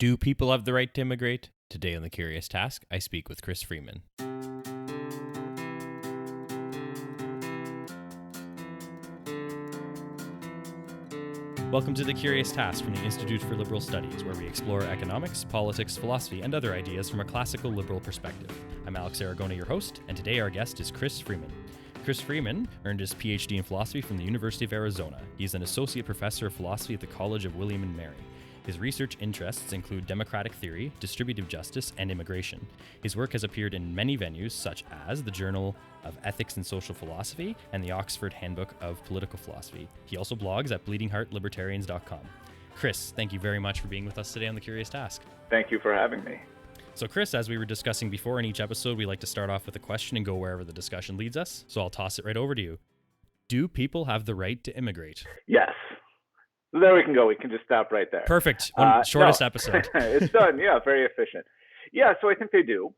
Do people have the right to immigrate? Today on The Curious Task, I speak with Chris Freiman. Welcome to The Curious Task from the Institute for Liberal Studies, where we explore economics, politics, philosophy, and other ideas from a classical liberal perspective. I'm Alex Aragona, your host, and today our guest is Chris Freiman. Chris Freiman earned his PhD in philosophy from the University of Arizona. He's an associate professor of philosophy at the College of William and Mary. His research interests include democratic theory, distributive justice, and immigration. His work has appeared in many venues, such as the Journal of Ethics and Social Philosophy and the Oxford Handbook of Political Philosophy. He also blogs at bleedingheartlibertarians.com. Chris, thank you very much for being with us today on The Curious Task. Thank you for having me. So Chris, as we were discussing before in each episode, we like to start off with a question and go wherever the discussion leads us. So I'll toss it right over to you. Do people have the right to immigrate? Yes. There we can go. We can just stop right there. Perfect. Shortest episode. It's done. Yeah, very efficient. Yeah, so I think they do.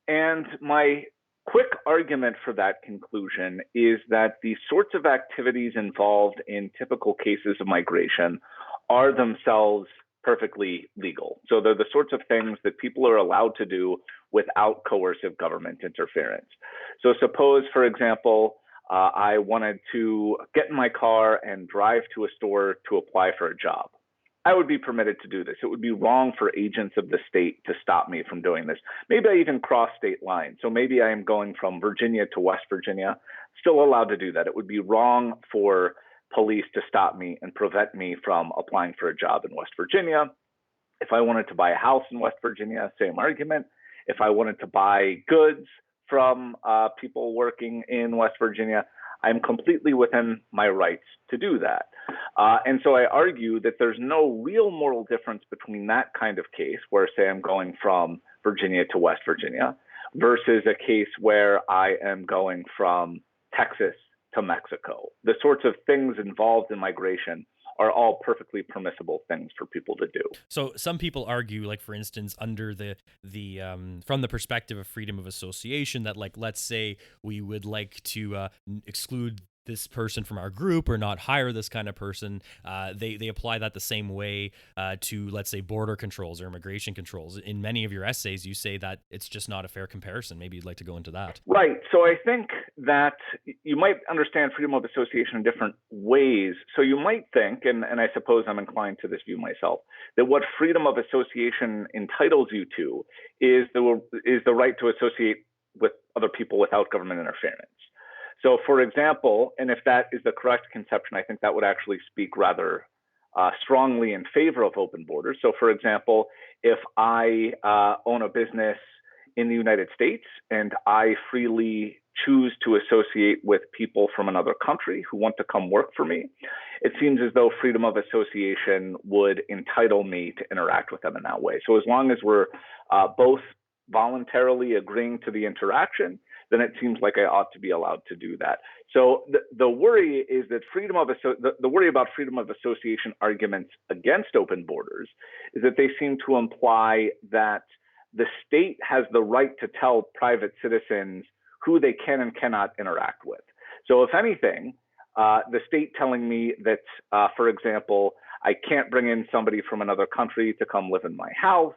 And my quick argument for that conclusion is that the sorts of activities involved in typical cases of migration are themselves perfectly legal. So they're the sorts of things that people are allowed to do without coercive government interference. So suppose, for example, I wanted to get in my car and drive to a store to apply for a job. I would be permitted to do this. It would be wrong for agents of the state to stop me from doing this. Maybe I even cross state lines. So maybe I am going from Virginia to West Virginia, still allowed to do that. It would be wrong for police to stop me and prevent me from applying for a job in West Virginia. If I wanted to buy a house in West Virginia, same argument. If I wanted to buy goods from people working in West Virginia, I'm completely within my rights to do that. And so I argue that there's no real moral difference between that kind of case, where, say, I'm going from Virginia to West Virginia, versus a case where I am going from Texas to Mexico. The sorts of things involved in migration are all perfectly permissible things for people to do. So some people argue, like, for instance, under the from the perspective of freedom of association, that, like, let's say we would like to exclude this person from our group or not hire this kind of person, they apply that the same way to, let's say, border controls or immigration controls. In many of your essays, you say that it's just not a fair comparison. Maybe you'd like to go into that. Right. So I think that you might understand freedom of association in different ways. So you might think, and I suppose I'm inclined to this view myself, that what freedom of association entitles you to is the right to associate with other people without government interference. So, for example, and if that is the correct conception, I think that would actually speak rather strongly in favor of open borders. So, for example, if I own a business in the United States and I freely choose to associate with people from another country who want to come work for me, it seems as though freedom of association would entitle me to interact with them in that way. So as long as we're both voluntarily agreeing to the interaction, then it seems like I ought to be allowed to do that. So the worry is that the worry about freedom of association arguments against open borders is that they seem to imply that the state has the right to tell private citizens who they can and cannot interact with. So if anything, the state telling me that, for example, I can't bring in somebody from another country to come live in my house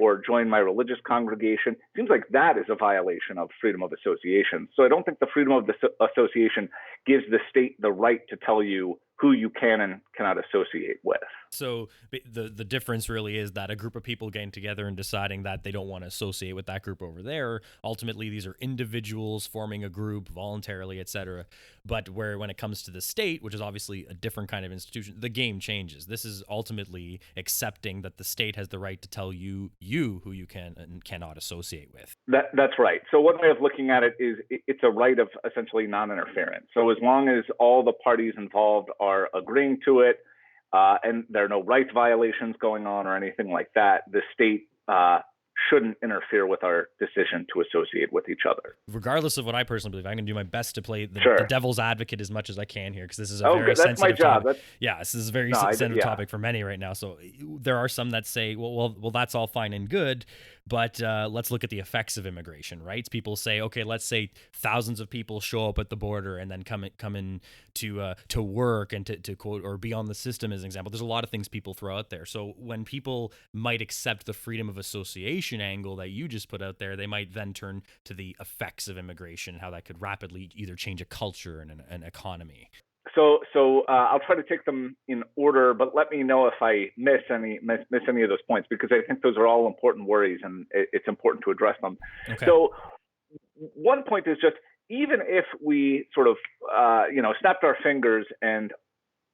or join my religious congregation, seems like that is a violation of freedom of association. So I don't think the freedom of association gives the state the right to tell you who you can and cannot associate with. So the difference really is that a group of people getting together and deciding that they don't want to associate with that group over there, ultimately these are individuals forming a group voluntarily, etc. But when it comes to the state, which is obviously a different kind of institution, the game changes. This is ultimately accepting that the state has the right to tell you who you can and cannot associate with. That's right. So one way of looking at it is it's a right of essentially non-interference. So as long as all the parties involved are agreeing to it, and there are no rights violations going on or anything like that, the state shouldn't interfere with our decision to associate with each other. Regardless of what I personally believe, I'm going to do my best to play the devil's advocate as much as I can here, because this is a very sensitive topic. This is a very sensitive topic for many right now. So there are some that say, well, that's all fine and good, but let's look at the effects of immigration, right? People say, okay, let's say thousands of people show up at the border and then come in to work and to quote or be on the system as an example. There's a lot of things people throw out there. So when people might accept the freedom of association angle that you just put out there, they might then turn to the effects of immigration, how that could rapidly either change a culture and an economy. So I'll try to take them in order, but let me know if I miss any of those points, because I think those are all important worries and it's important to address them. Okay. So one point is just, even if we sort of snapped our fingers and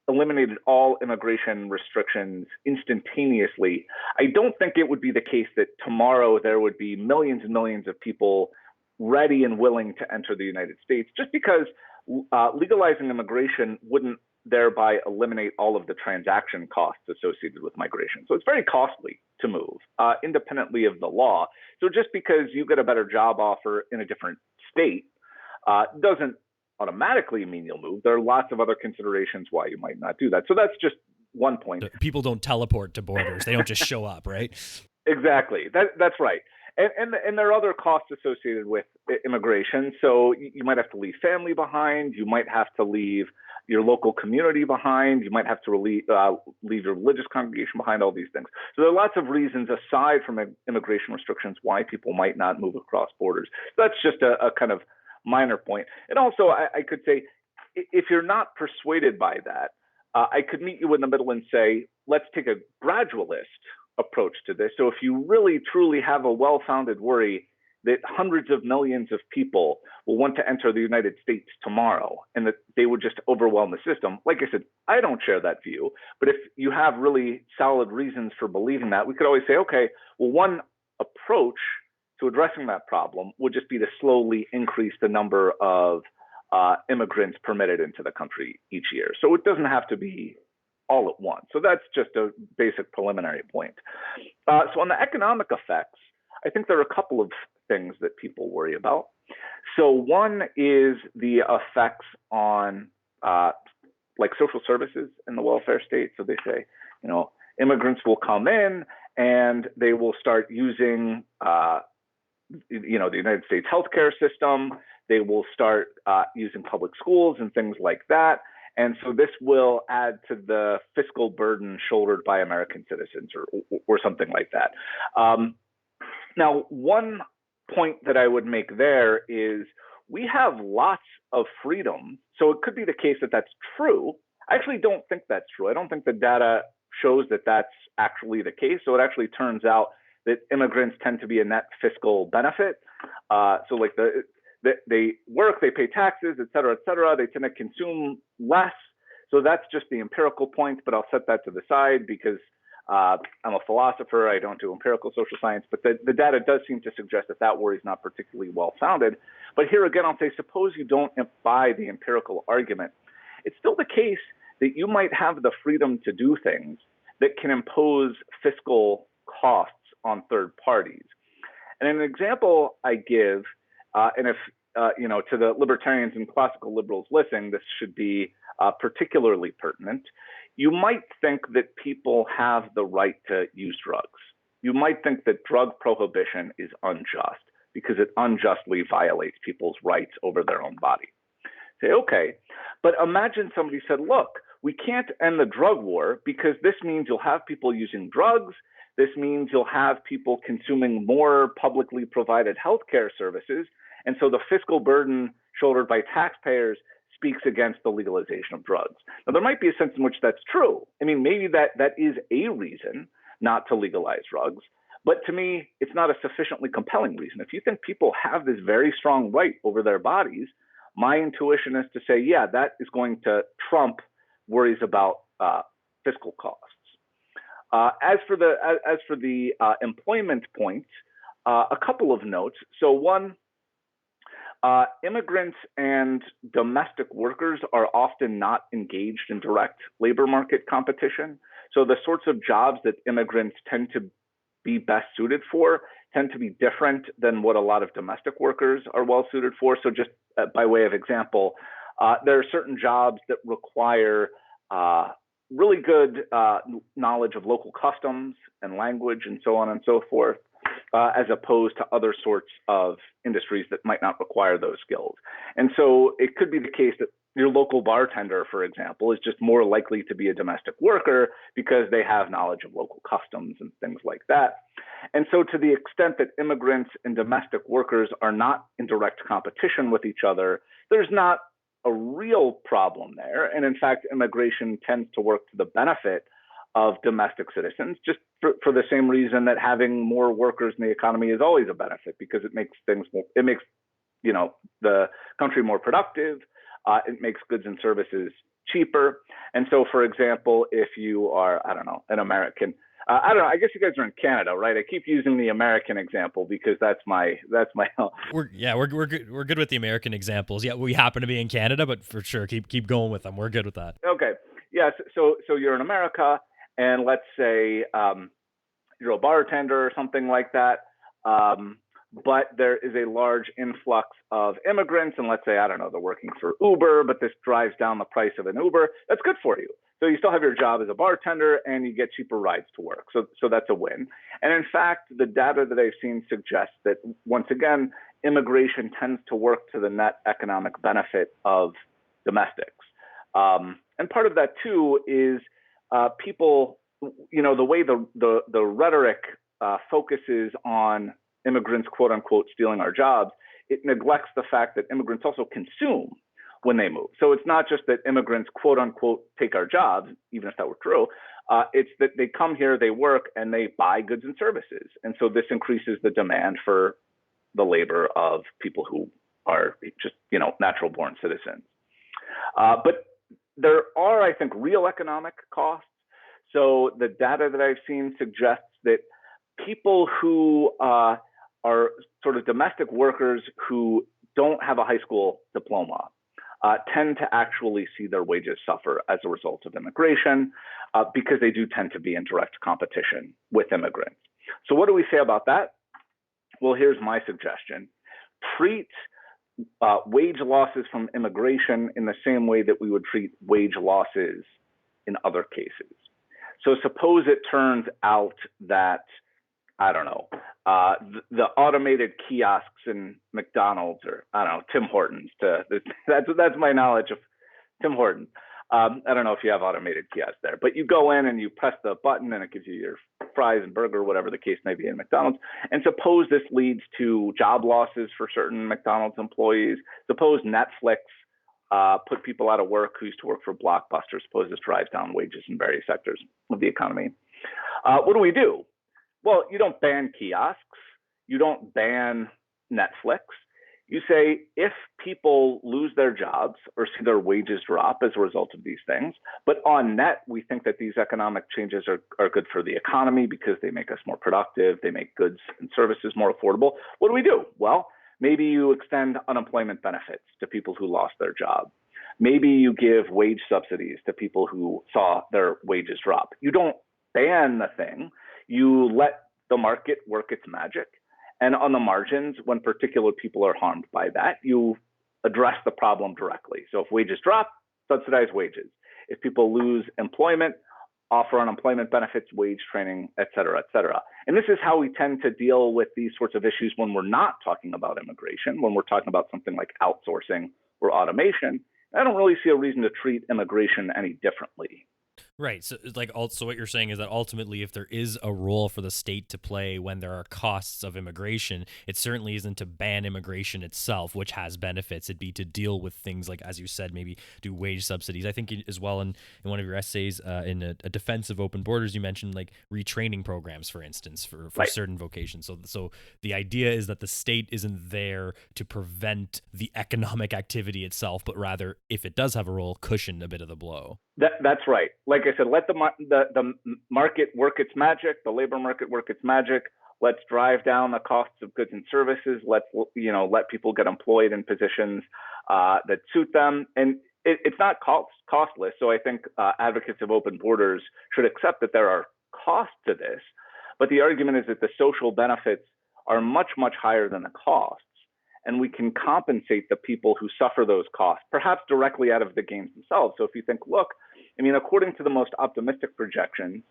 eliminated all immigration restrictions instantaneously, I don't think it would be the case that tomorrow there would be millions and millions of people ready and willing to enter the United States, just because legalizing immigration wouldn't thereby eliminate all of the transaction costs associated with migration. So it's very costly to move independently of the law. So just because you get a better job offer in a different state doesn't automatically mean you'll move. There are lots of other considerations why you might not do that. So that's just one point. People don't teleport to borders. They don't just show up, right? Exactly. That's right. And there are other costs associated with immigration. So you might have to leave family behind. You might have to leave your local community behind. You might have to leave your religious congregation behind, all these things. So there are lots of reasons aside from immigration restrictions why people might not move across borders. So that's just a kind of minor point. And also, I could say, if you're not persuaded by that, I could meet you in the middle and say, let's take a gradualist approach to this. So if you really, truly have a well-founded worry that hundreds of millions of people will want to enter the United States tomorrow and that they would just overwhelm the system, like I said, I don't share that view. But if you have really solid reasons for believing that, we could always say, okay, well, one approach to addressing that problem would just be to slowly increase the number of immigrants permitted into the country each year. So it doesn't have to be all at once. So that's just a basic preliminary point. So on the economic effects, I think there are a couple of things that people worry about. So one is the effects on like social services in the welfare state. So they say, immigrants will come in and they will start using the United States healthcare system. They will start using public schools and things like that. And so this will add to the fiscal burden shouldered by American citizens or something like that. Now, one point that I would make there is we have lots of freedom. So it could be the case that that's true. I actually don't think that's true. I don't think the data shows that that's actually the case. So it actually turns out that immigrants tend to be a net fiscal benefit. So like they work, they pay taxes, et cetera, they tend to consume less. So that's just the empirical point, but I'll set that to the side because I'm a philosopher. I don't do empirical social science, but the data does seem to suggest that worry is not particularly well-founded. But here again, I'll say, suppose you don't buy the empirical argument. It's still the case that you might have the freedom to do things that can impose fiscal costs on third parties. And an example I give, and if to the libertarians and classical liberals listening, this should be particularly pertinent. You might think that people have the right to use drugs. You might think that drug prohibition is unjust because it unjustly violates people's rights over their own body. Say, okay, but imagine somebody said, look, we can't end the drug war because this means you'll have people using drugs. This means you'll have people consuming more publicly provided healthcare services. And so the fiscal burden shouldered by taxpayers speaks against the legalization of drugs. Now, there might be a sense in which that's true. I mean, maybe that is a reason not to legalize drugs. But to me, it's not a sufficiently compelling reason. If you think people have this very strong right over their bodies, my intuition is to say, yeah, that is going to trump worries about fiscal costs. As for the employment point, a couple of notes. So one, immigrants and domestic workers are often not engaged in direct labor market competition. So the sorts of jobs that immigrants tend to be best suited for tend to be different than what a lot of domestic workers are well suited for. So just by way of example, there are certain jobs that require really good knowledge of local customs and language and so on and so forth, as opposed to other sorts of industries that might not require those skills. And so it could be the case that your local bartender, for example, is just more likely to be a domestic worker because they have knowledge of local customs and things like that. And so to the extent that immigrants and domestic workers are not in direct competition with each other, there's not a real problem there. And in fact, immigration tends to work to the benefit of domestic citizens, just for the same reason that having more workers in the economy is always a benefit, because it makes things more, it makes the country more productive. It makes goods and services cheaper. And so, for example, if you are, I don't know, an American, I guess you guys are in Canada, right? I keep using the American example because that's my. We're good. We're good with the American examples. Yeah, we happen to be in Canada, but for sure, keep going with them. We're good with that. Okay. Yes. So you're in America, and let's say you're a bartender or something like that. But there is a large influx of immigrants, and let's say, I don't know, they're working for Uber, but this drives down the price of an Uber. That's good for you. So you still have your job as a bartender, and you get cheaper rides to work. So that's a win. And in fact, the data that I've seen suggests that, once again, immigration tends to work to the net economic benefit of domestics. And part of that, too, is people, the way the rhetoric focuses on immigrants, quote unquote, stealing our jobs, it neglects the fact that immigrants also consume when they move. So it's not just that immigrants, quote unquote, take our jobs, even if that were true. It's that they come here, they work, and they buy goods and services. And so this increases the demand for the labor of people who are just, natural born citizens. But there are, I think, real economic costs. So the data that I've seen suggests that people who are sort of domestic workers who don't have a high school diploma tend to actually see their wages suffer as a result of immigration, because they do tend to be in direct competition with immigrants. So what do we say about that? Well, here's my suggestion. Treat wage losses from immigration in the same way that we would treat wage losses in other cases. So suppose it turns out that, I don't know, the automated kiosks in McDonald's, or I don't know, Tim Hortons. That's my knowledge of Tim Hortons. I don't know if you have automated kiosks there, but you go in and you press the button and it gives you your fries and burger, whatever the case may be in McDonald's. And suppose this leads to job losses for certain McDonald's employees. Suppose Netflix put people out of work who used to work for Blockbuster. Suppose this drives down wages in various sectors of the economy. What do? Well, you don't ban kiosks. You don't ban Netflix. You say, if people lose their jobs or see their wages drop as a result of these things, but on net, we think that these economic changes are good for the economy because they make us more productive, they make goods and services more affordable. What do? Well, maybe you extend unemployment benefits to people who lost their job. Maybe you give wage subsidies to people who saw their wages drop. You don't ban the thing. You let the market work its magic. And on the margins, when particular people are harmed by that, you address the problem directly. So if wages drop, subsidize wages. If people lose employment, offer unemployment benefits, wage training, et cetera, et cetera. And this is how we tend to deal with these sorts of issues when we're not talking about immigration, when we're talking about something like outsourcing or automation. I don't really see a reason to treat immigration any differently. Right. So also what you're saying is that ultimately, if there is a role for the state to play when there are costs of immigration, it certainly isn't to ban immigration itself, which has benefits. It'd be to deal with things like, as you said, maybe do wage subsidies. I think as well in one of your essays in a defense of open borders, you mentioned like retraining programs, for instance, for Right. certain vocations. So the idea is that the state isn't there to prevent the economic activity itself, but rather, if it does have a role, cushion a bit of the blow. That's right. Like I said, let the market work its magic, the labor market work its magic. Let's drive down the costs of goods and services. Let's let people get employed in positions that suit them. And it's not costless. So I think advocates of open borders should accept that there are costs to this. But the argument is that the social benefits are much, much higher than the costs. And we can compensate the people who suffer those costs, perhaps directly out of the gains themselves. So if you think, look, I mean, according to the most optimistic projections,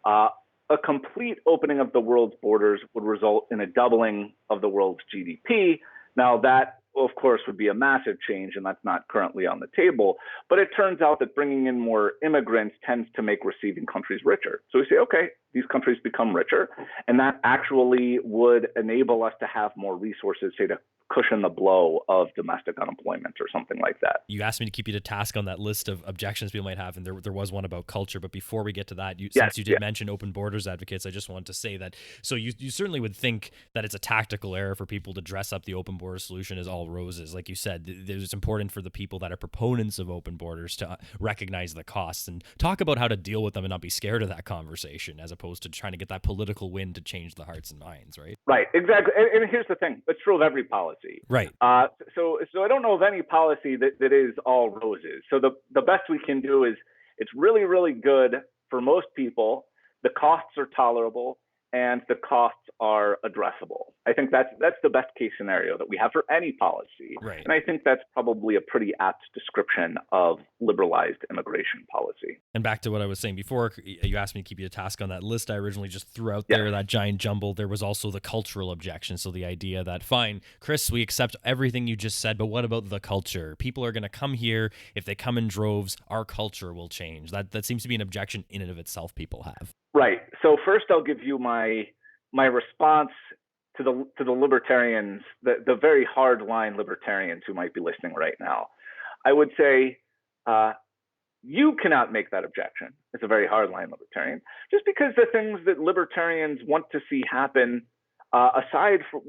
a complete opening of the world's borders would result in a doubling of the world's GDP. Now, that, of course, would be a massive change, and that's not currently on the table. But it turns out that bringing in more immigrants tends to make receiving countries richer. So we say, okay, these countries become richer, and that actually would enable us to have more resources, say, to cushion the blow of domestic unemployment or something like that. You asked me to keep you to task on that list of objections people might have, and there was one about culture. But before we get to that, since you did mention open borders advocates, I just wanted to say that, so you certainly would think that it's a tactical error for people to dress up the open border solution as all roses. Like you said, it's important for the people that are proponents of open borders to recognize the costs and talk about how to deal with them and not be scared of that conversation, as opposed to trying to get that political win to change the hearts and minds, right? Right, exactly. And here's the thing, it's true of every policy. Right. So I don't know of any policy that is all roses. So the best we can do is it's really, really good for most people. The costs are tolerable and the costs are addressable. I think that's the best case scenario that we have for any policy. Right. And I think that's probably a pretty apt description of liberalized immigration policy. And back to what I was saying before, you asked me to keep you a task on that list I originally just threw out there, that giant jumble. There was also the cultural objection. So the idea that, fine, Chris, we accept everything you just said, but what about the culture? People are going to come here. If they come in droves, our culture will change. That seems to be an objection in and of itself people have. Right. So first I'll give you my response to the libertarians, the very hard line libertarians who might be listening right now. I would say you cannot make that objection. It's a very hard line libertarian, just because the things that libertarians want to see happen, aside from,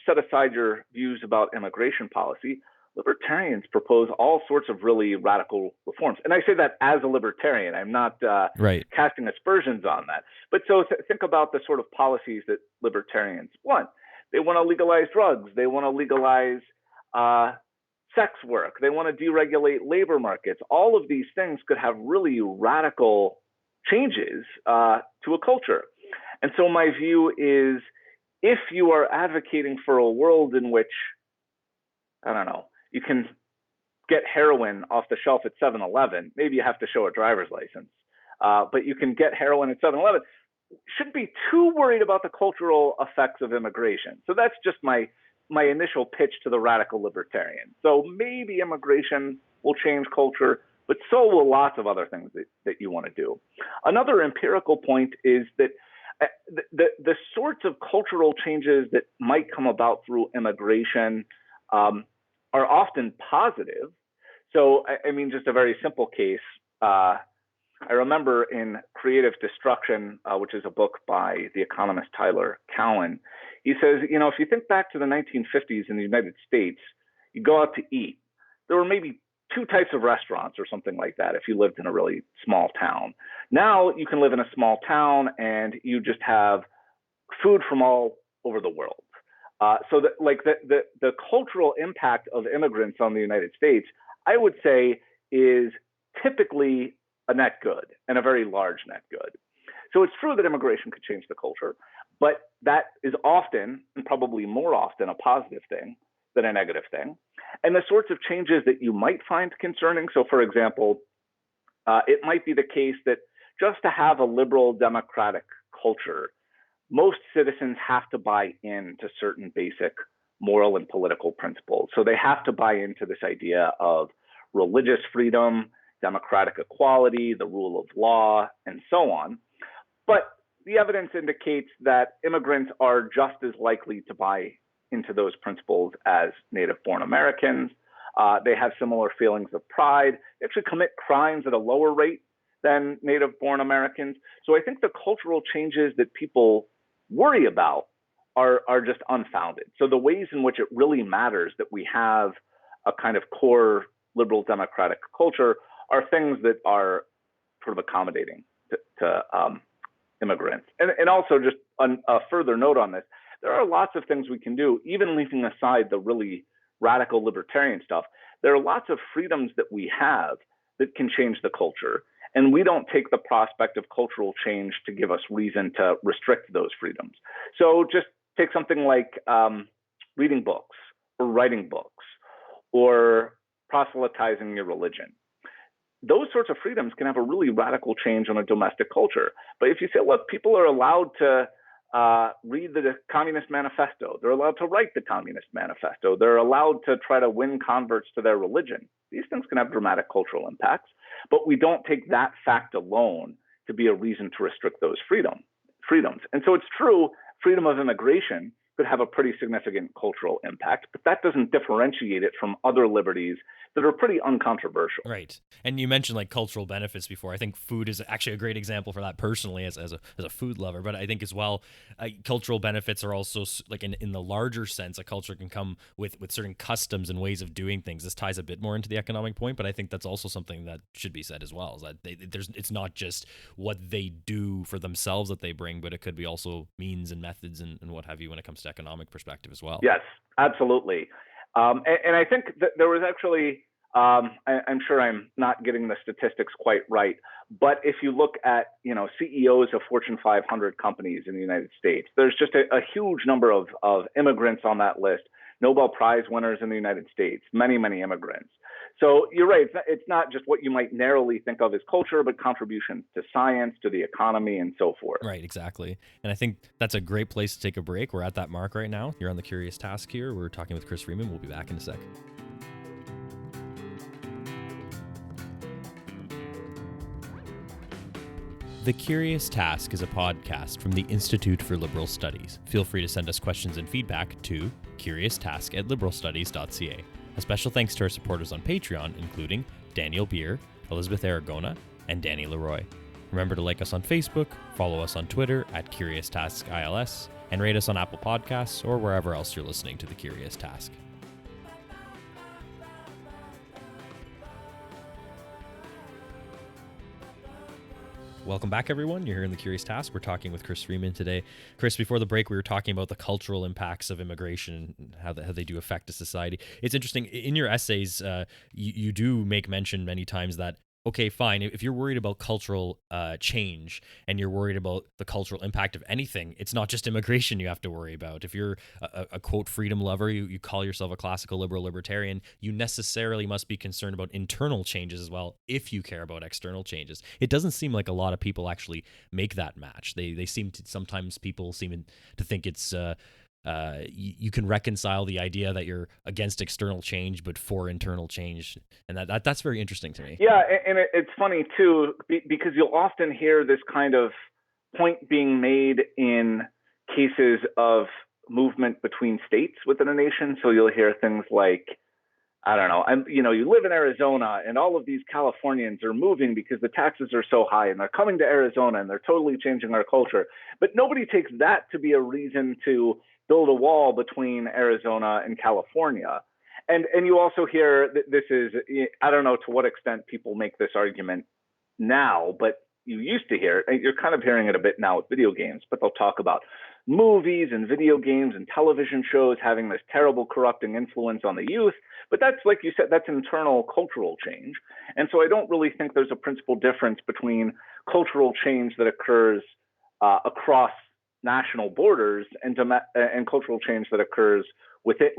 set aside your views about immigration policy, libertarians propose all sorts of really radical reforms. And I say that as a libertarian. I'm not casting aspersions on that. But so think about the sort of policies that libertarians want. They want to legalize drugs. They want to legalize sex work. They want to deregulate labor markets. All of these things could have really radical changes to a culture. And so my view is, if you are advocating for a world in which, I don't know, you can get heroin off the shelf at 7-Eleven. Maybe you have to show a driver's license, but you can get heroin at 7-Eleven. Shouldn't be too worried about the cultural effects of immigration. So that's just my initial pitch to the radical libertarian. So maybe immigration will change culture, but so will lots of other things that you want to do. Another empirical point is that the sorts of cultural changes that might come about through immigration are often positive. So, I mean, just a very simple case. I remember in Creative Destruction, which is a book by the economist Tyler Cowen, he says, if you think back to the 1950s in the United States, you go out to eat. There were maybe 2 types of restaurants or something like that if you lived in a really small town. Now you can live in a small town and you just have food from all over the world. So the cultural impact of immigrants on the United States, I would say, is typically a net good, and a very large net good. So it's true that immigration could change the culture, but that is often, and probably more often, a positive thing than a negative thing. And the sorts of changes that you might find concerning, so for example, it might be the case that just to have a liberal democratic culture, most citizens have to buy into certain basic moral and political principles. So they have to buy into this idea of religious freedom, democratic equality, the rule of law, and so on. But the evidence indicates that immigrants are just as likely to buy into those principles as native-born Americans. They have similar feelings of pride. They actually commit crimes at a lower rate than native-born Americans. So I think the cultural changes that people worry about are just unfounded. So the ways in which it really matters that we have a kind of core liberal democratic culture are things that are sort of accommodating to immigrants. And also, just a further note on this, there are lots of things we can do, even leaving aside the really radical libertarian stuff. There are lots of freedoms that we have that can change the culture. And we don't take the prospect of cultural change to give us reason to restrict those freedoms. So just take something like reading books or writing books or proselytizing your religion. Those sorts of freedoms can have a really radical change on a domestic culture. But if you say, look, people are allowed to read the Communist Manifesto, they're allowed to write the Communist Manifesto, they're allowed to try to win converts to their religion, these things can have dramatic cultural impacts. But we don't take that fact alone to be a reason to restrict those freedoms. And so it's true, freedom of immigration could have a pretty significant cultural impact, but that doesn't differentiate it from other liberties that are pretty uncontroversial. Right. And you mentioned like cultural benefits before. I think food is actually a great example for that personally as a food lover. But I think as well, cultural benefits are also like in the larger sense, a culture can come with certain customs and ways of doing things. This ties a bit more into the economic point, but I think that's also something that should be said as well. Is that it's not just what they do for themselves that they bring, but it could be also means and methods and what have you when it comes to economic perspective as well. Yes, absolutely. And I think that there was actually, I'm sure I'm not getting the statistics quite right, but if you look at, CEOs of Fortune 500 companies in the United States, there's just a huge number of immigrants on that list, Nobel Prize winners in the United States, many, many immigrants. So you're right, it's not just what you might narrowly think of as culture, but contributions to science, to the economy, and so forth. Right, exactly. And I think that's a great place to take a break. We're at that mark right now. You're on The Curious Task here. We're talking with Chris Freiman. We'll be back in a sec. The Curious Task is a podcast from the Institute for Liberal Studies. Feel free to send us questions and feedback to curioustask@liberalstudies.ca. A special thanks to our supporters on Patreon, including Daniel Beer, Elizabeth Aragona, and Danny Leroy. Remember to like us on Facebook, follow us on Twitter @CuriousTaskILS, and rate us on Apple Podcasts or wherever else you're listening to The Curious Task. Welcome back, everyone. You're here in The Curious Task. We're talking with Chris Freiman today. Chris, before the break, we were talking about the cultural impacts of immigration and how they do affect a society. It's interesting. In your essays, you do make mention many times that, okay, fine, if you're worried about cultural change and you're worried about the cultural impact of anything, it's not just immigration you have to worry about. If you're a quote, freedom lover, you call yourself a classical liberal libertarian, you necessarily must be concerned about internal changes as well if you care about external changes. It doesn't seem like a lot of people actually make that match. They seem to, sometimes people seem to think it's... you can reconcile the idea that you're against external change but for internal change, and that's very interesting to me. Yeah, and it's funny too, because you'll often hear this kind of point being made in cases of movement between states within a nation. So you'll hear things like, I don't know, you live in Arizona and all of these Californians are moving because the taxes are so high and they're coming to Arizona and they're totally changing our culture. But nobody takes that to be a reason to build a wall between Arizona and California. And you also hear that this is, I don't know to what extent people make this argument now, but you used to hear it. You're kind of hearing it a bit now with video games, but they'll talk about movies and video games and television shows having this terrible corrupting influence on the youth. But that's, like you said, that's internal cultural change. And so I don't really think there's a principal difference between cultural change that occurs across national borders and cultural change that occurs with it,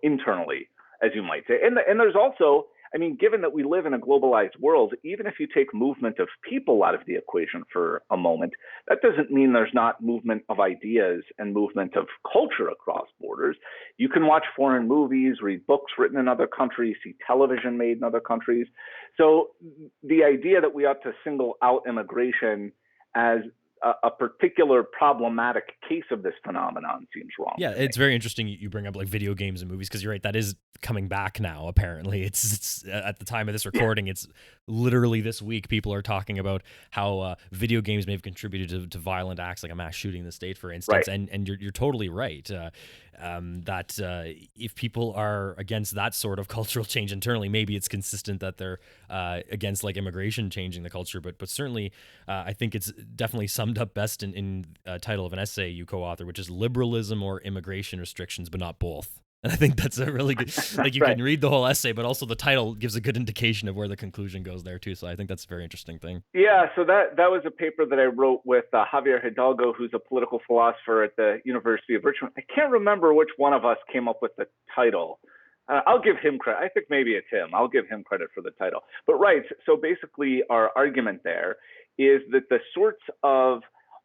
internally, as you might say. And there's also, given that we live in a globalized world, even if you take movement of people out of the equation for a moment, that doesn't mean there's not movement of ideas and movement of culture across borders. You can watch foreign movies, read books written in other countries, see television made in other countries. So the idea that we ought to single out immigration as a particular problematic case of this phenomenon seems wrong. Yeah, it's very interesting you bring up like video games and movies, because you're right, that is coming back now. Apparently, it's at the time of this recording, it's literally this week. People are talking about how video games may have contributed to violent acts like a mass shooting in the state, for instance. Right. And you're totally right. That if people are against that sort of cultural change internally, maybe it's consistent that they're against like immigration changing the culture. But certainly, I think it's definitely summed up best in title of an essay you co-author, which is Liberalism or Immigration Restrictions, but not both. And I think that's a really good, like you Right. can read the whole essay, but also the title gives a good indication of where the conclusion goes there too. So I think that's a very interesting thing. Yeah, so that was a paper that I wrote with Javier Hidalgo, who's a political philosopher at the University of Richmond. I can't remember which one of us came up with the title. I'll give him credit. I think maybe it's him. I'll give him credit for the title. But right, so basically our argument there is that the sorts of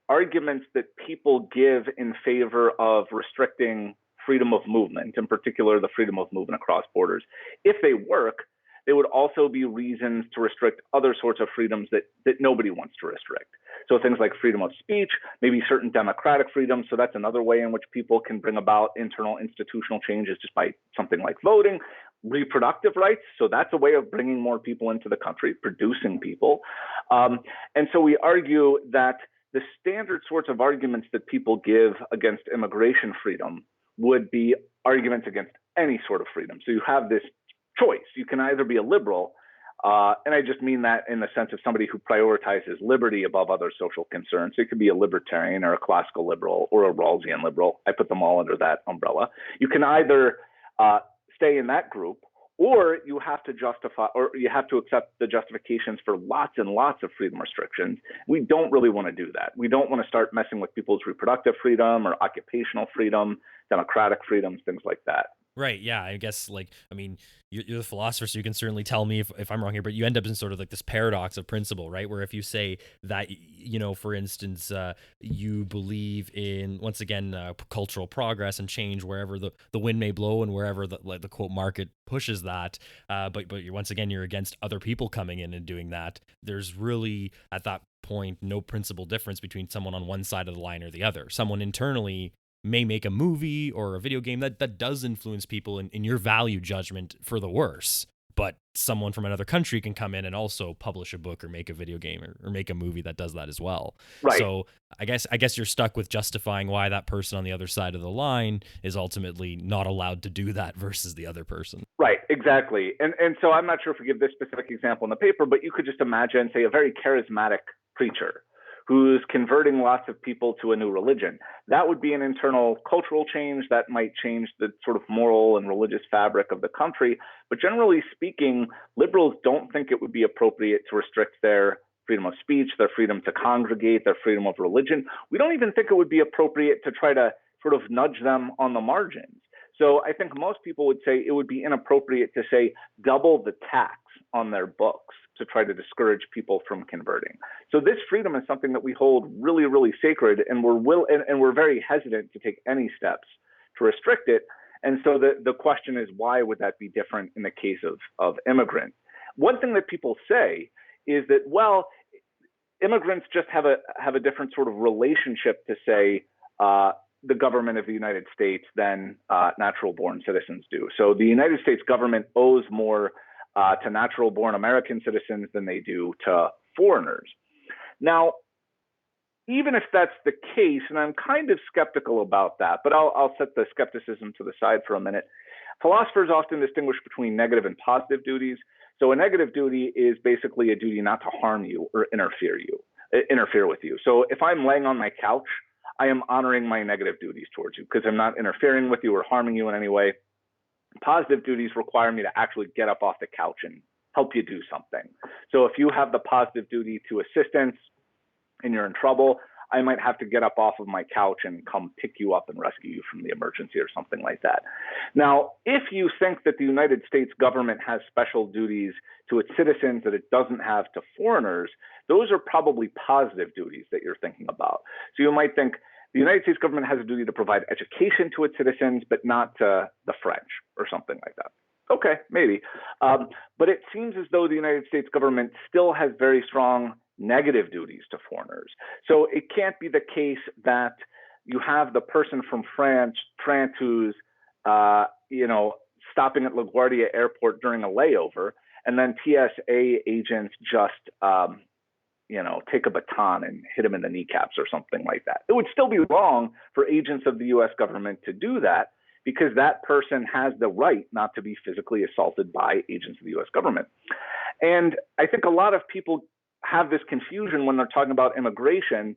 arguments that people give in favor of restricting freedom of movement, in particular the freedom of movement across borders, if they work, they would also be reasons to restrict other sorts of freedoms that nobody wants to restrict. So things like freedom of speech, maybe certain democratic freedoms. So that's another way in which people can bring about internal institutional changes just by something like voting. Reproductive rights. So that's a way of bringing more people into the country, producing people. And so we argue that the standard sorts of arguments that people give against immigration freedom would be arguments against any sort of freedom. So you have this choice. You can either be a liberal, and I just mean that in the sense of somebody who prioritizes liberty above other social concerns. So you could be a libertarian or a classical liberal or a Rawlsian liberal. I put them all under that umbrella. You can either stay in that group, or you have to justify, or you have to accept the justifications for lots and lots of freedom restrictions. We don't really want to do that. We don't want to start messing with people's reproductive freedom or occupational freedom, democratic freedoms, things like that. Right. Yeah. I guess, like, I mean, you're the philosopher, so you can certainly tell me if I'm wrong here, but you end up in sort of like this paradox of principle, right? Where if you say that, for instance, you believe in, once again, cultural progress and change wherever the wind may blow and wherever the quote market pushes that, but once again, you're against other people coming in and doing that. There's really, at that point, no principal difference between someone on one side of the line or the other. Someone internally may make a movie or a video game that does influence people in your value judgment for the worse. But someone from another country can come in and also publish a book or make a video game or make a movie that does that as well. Right. So I guess you're stuck with justifying why that person on the other side of the line is ultimately not allowed to do that versus the other person. Right, exactly. And so I'm not sure if we give this specific example in the paper, but you could just imagine, say, a very charismatic preacher who's converting lots of people to a new religion. That would be an internal cultural change that might change the sort of moral and religious fabric of the country. But generally speaking, liberals don't think it would be appropriate to restrict their freedom of speech, their freedom to congregate, their freedom of religion. We don't even think it would be appropriate to try to sort of nudge them on the margins. So I think most people would say it would be inappropriate to say double the tax on their books to try to discourage people from converting. So this freedom is something that we hold really, really sacred, and we're very hesitant to take any steps to restrict it. And so the question is, why would that be different in the case of immigrants? One thing that people say is that, well, immigrants just have a different sort of relationship to, say, the government of the United States than natural-born citizens do. So the United States government owes more to natural-born American citizens than they do to foreigners. Now, even if that's the case, and I'm kind of skeptical about that, but I'll set the skepticism to the side for a minute. Philosophers often distinguish between negative and positive duties. So a negative duty is basically a duty not to harm you or interfere with you. So if I'm laying on my couch, I am honoring my negative duties towards you because I'm not interfering with you or harming you in any way. Positive duties require me to actually get up off the couch and help you do something. So if you have the positive duty to assistance and you're in trouble, I might have to get up off of my couch and come pick you up and rescue you from the emergency or something like that. Now, if you think that the United States government has special duties to its citizens that it doesn't have to foreigners, those are probably positive duties that you're thinking about. So you might think the United States government has a duty to provide education to its citizens, but not to the French or something like that. Okay, maybe. But it seems as though the United States government still has very strong negative duties to foreigners. So it can't be the case that you have the person from France who's, stopping at LaGuardia Airport during a layover, and then TSA agents just, take a baton and hit him in the kneecaps or something like that. It would still be wrong for agents of the U.S. government to do that because that person has the right not to be physically assaulted by agents of the U.S. government. And I think a lot of people have this confusion when they're talking about immigration.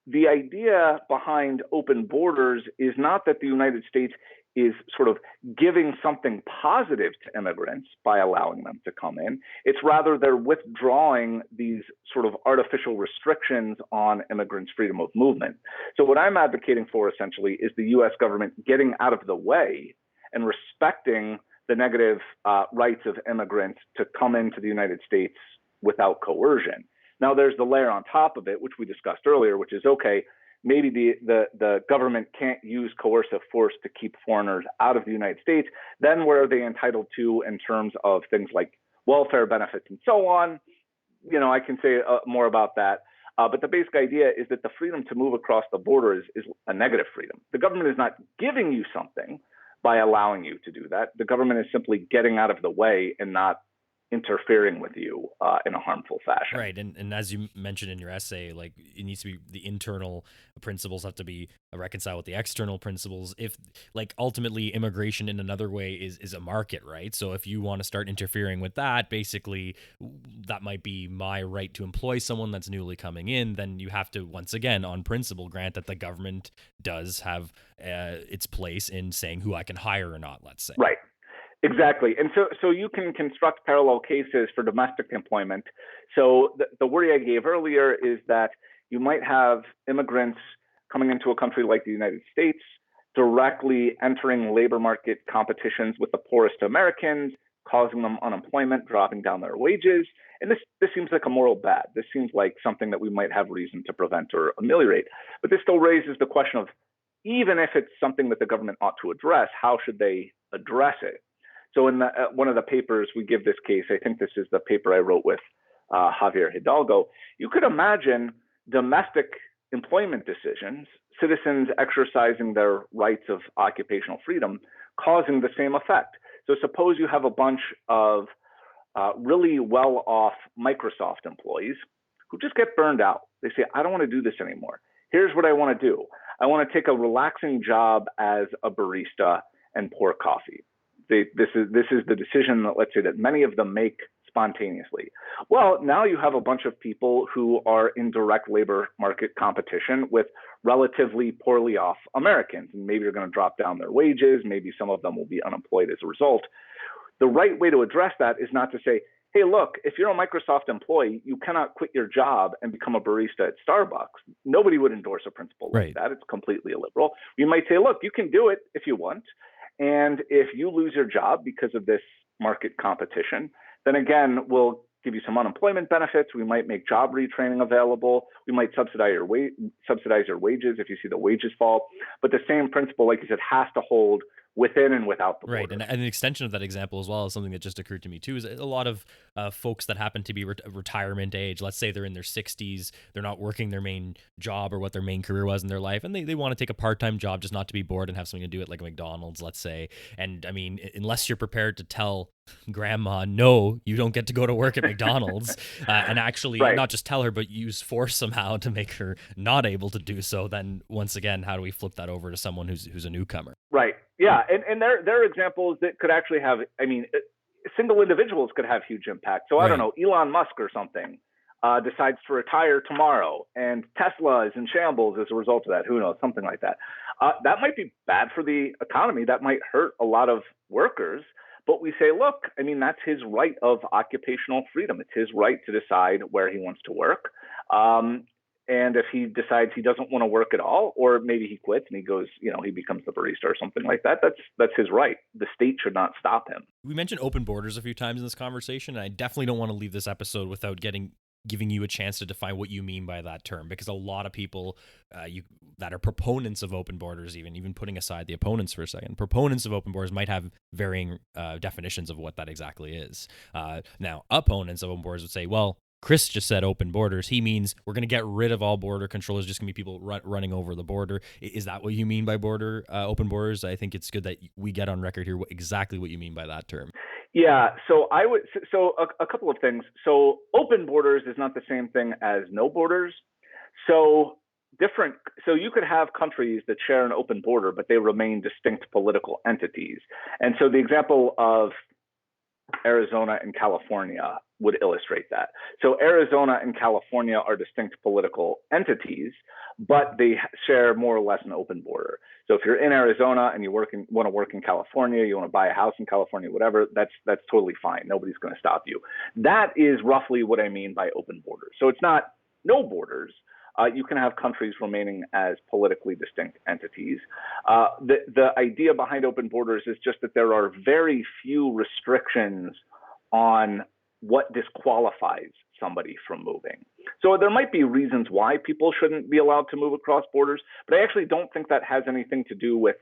the idea behind open borders is not that the United States is sort of giving something positive to immigrants by allowing them to come in. It's rather they're withdrawing these sort of artificial restrictions on immigrants' freedom of movement. So what I'm advocating for essentially is the US government getting out of the way and respecting the negative rights of immigrants to come into the United States without coercion. Now, there's the layer on top of it, which we discussed earlier, which is, okay, maybe the government can't use coercive force to keep foreigners out of the United States. Then what are they entitled to in terms of things like welfare benefits and so on? You know, I can say more about that. But the basic idea is that the freedom to move across the border is a negative freedom. The government is not giving you something by allowing you to do that. The government is simply getting out of the way and not interfering with you in a harmful fashion. Right. And as you mentioned in your essay, like it needs to be the internal principles have to be reconciled with the external principles. If like ultimately immigration in another way is a market, right? So if you want to start interfering with that, basically that might be my right to employ someone that's newly coming in. Then you have to, once again, on principle, grant that the government does have its place in saying who I can hire or not, let's say. Right. Exactly. And so you can construct parallel cases for domestic employment. So the worry I gave earlier is that you might have immigrants coming into a country like the United States, directly entering labor market competitions with the poorest Americans, causing them unemployment, dropping down their wages. And this seems like a moral bad. This seems like something that we might have reason to prevent or ameliorate. But this still raises the question of, even if it's something that the government ought to address, how should they address it? So in one of the papers, we give this case. I think this is the paper I wrote with Javier Hidalgo. You could imagine domestic employment decisions, citizens exercising their rights of occupational freedom, causing the same effect. So suppose you have a bunch of really well-off Microsoft employees who just get burned out. They say, I don't want to do this anymore. Here's what I want to do. I want to take a relaxing job as a barista and pour coffee. This is the decision that, let's say, that many of them make spontaneously. Well, now you have a bunch of people who are in direct labor market competition with relatively poorly off Americans, and maybe you're going to drop down their wages. Maybe some of them will be unemployed as a result. The right way to address that is not to say, hey, look, if you're a Microsoft employee, you cannot quit your job and become a barista at Starbucks. Nobody would endorse a principle like that. It's completely illiberal. You might say, look, you can do it if you want. And if you lose your job because of this market competition, then again, we'll give you some unemployment benefits. We might make job retraining available. We might subsidize your wages if you see the wages fall. But the same principle, like you said, has to hold within and without the border. Right, and an extension of that example as well is something that just occurred to me too, is a lot of folks that happen to be retirement age, let's say they're in their 60s, they're not working their main job or what their main career was in their life, and they want to take a part-time job just not to be bored and have something to do at like a McDonald's, let's say. And I mean, unless you're prepared to tell grandma, no, you don't get to go to work at McDonald's, and actually not just tell her, but use force somehow to make her not able to do so, then once again, how do we flip that over to someone who's a newcomer? Right. Yeah. And there are examples that could actually have, I mean, single individuals could have huge impact. So I don't know, Elon Musk or something decides to retire tomorrow, and Tesla is in shambles as a result of that. Who knows? Something like that. That might be bad for the economy. That might hurt a lot of workers. But we say, look, I mean, that's his right of occupational freedom. It's his right to decide where he wants to work. And if he decides he doesn't want to work at all, or maybe he quits and he goes, you know, he becomes the barista or something like that, that's his right. The state should not stop him. We mentioned open borders a few times in this conversation, and I definitely don't want to leave this episode without giving you a chance to define what you mean by that term, because a lot of people that are proponents of open borders, even putting aside the opponents for a second, proponents of open borders might have varying definitions of what that exactly is. Now, opponents of open borders would say, well, Chris just said open borders. He means we're going to get rid of all border control. There's just going to be people running over the border. Is that what you mean by open borders? I think it's good that we get on record here exactly what you mean by that term. Yeah, so a couple of things. So open borders is not the same thing as no borders. So you could have countries that share an open border, but they remain distinct political entities. And so the example of Arizona and California would illustrate that. So Arizona and California are distinct political entities, but they share more or less an open border. So if you're in Arizona and want to work in California, you want to buy a house in California, whatever, that's totally fine. Nobody's going to stop you. That is roughly what I mean by open borders. So it's not no borders. You can have countries remaining as politically distinct entities. The idea behind open borders is just that there are very few restrictions on what disqualifies somebody from moving. So there might be reasons why people shouldn't be allowed to move across borders, but I actually don't think that has anything to do with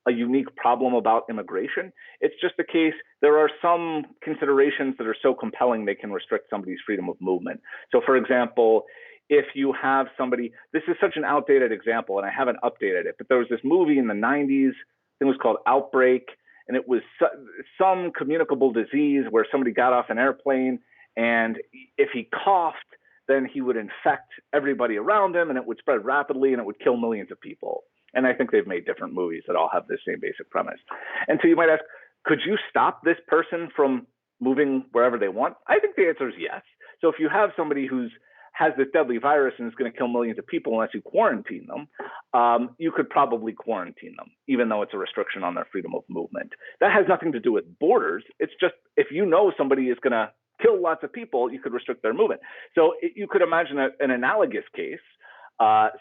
a unique problem about immigration. It's just the case there are some considerations that are so compelling they can restrict somebody's freedom of movement. So for example, if you have somebody, this is such an outdated example and I haven't updated it, but there was this movie in the 90s, I think it was called Outbreak, and it was some communicable disease where somebody got off an airplane and if he coughed, then he would infect everybody around him and it would spread rapidly and it would kill millions of people. And I think they've made different movies that all have the same basic premise. And so you might ask, could you stop this person from moving wherever they want? I think the answer is yes. So if you have somebody who's has this deadly virus and is going to kill millions of people unless you quarantine them, you could probably quarantine them, even though it's a restriction on their freedom of movement. That has nothing to do with borders. It's just if you know somebody is going to kill lots of people, you could restrict their movement. So you could imagine an analogous case.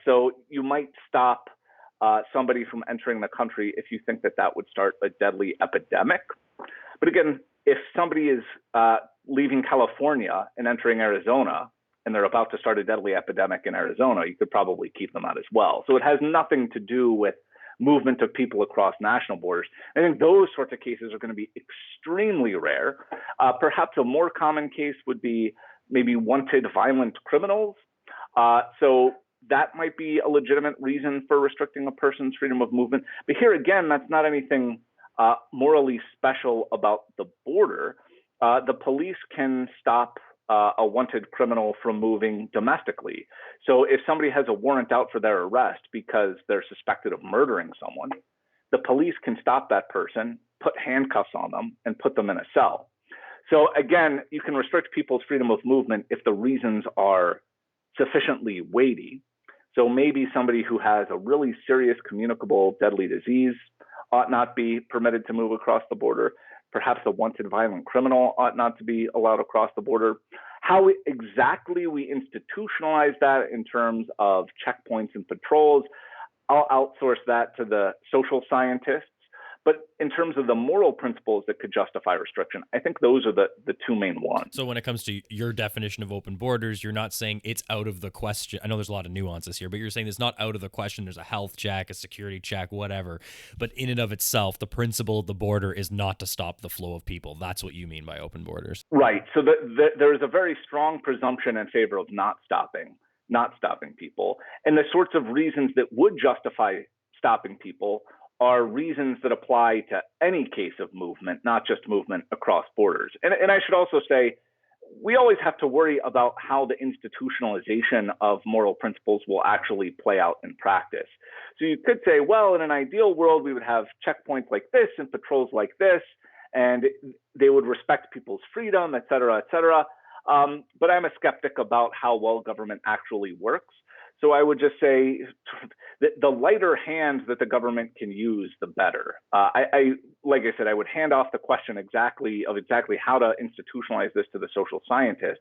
So you might stop somebody from entering the country if you think that that would start a deadly epidemic. But again, if somebody is leaving California and entering Arizona, and they're about to start a deadly epidemic in Arizona, you could probably keep them out as well. So it has nothing to do with movement of people across national borders. I think those sorts of cases are going to be extremely rare. Perhaps a more common case would be maybe wanted violent criminals. So that might be a legitimate reason for restricting a person's freedom of movement. But here again, that's not anything morally special about the border. The police can stop a wanted criminal from moving domestically. So if somebody has a warrant out for their arrest because they're suspected of murdering someone, the police can stop that person, put handcuffs on them, and put them in a cell. So again, you can restrict people's freedom of movement if the reasons are sufficiently weighty. So maybe somebody who has a really serious communicable deadly disease ought not be permitted to move across the border. Perhaps a wanted violent criminal ought not to be allowed across the border. How exactly we institutionalize that in terms of checkpoints and patrols, I'll outsource that to the social scientists. But in terms of the moral principles that could justify restriction, I think those are the two main ones. So when it comes to your definition of open borders, you're not saying it's out of the question. I know there's a lot of nuances here, but you're saying it's not out of the question. There's a health check, a security check, whatever. But in and of itself, the principle of the border is not to stop the flow of people. That's what you mean by open borders. Right. So there is a very strong presumption in favor of not stopping people. And the sorts of reasons that would justify stopping people are reasons that apply to any case of movement, not just movement across borders. And I should also say, we always have to worry about how the institutionalization of moral principles will actually play out in practice. So you could say, well, in an ideal world, we would have checkpoints like this and patrols like this, and they would respect people's freedom, et cetera, et cetera. But I'm a skeptic about how well government actually works. So I would just say the lighter hands that the government can use, the better. Like I said, I would hand off the question exactly how to institutionalize this to the social scientists.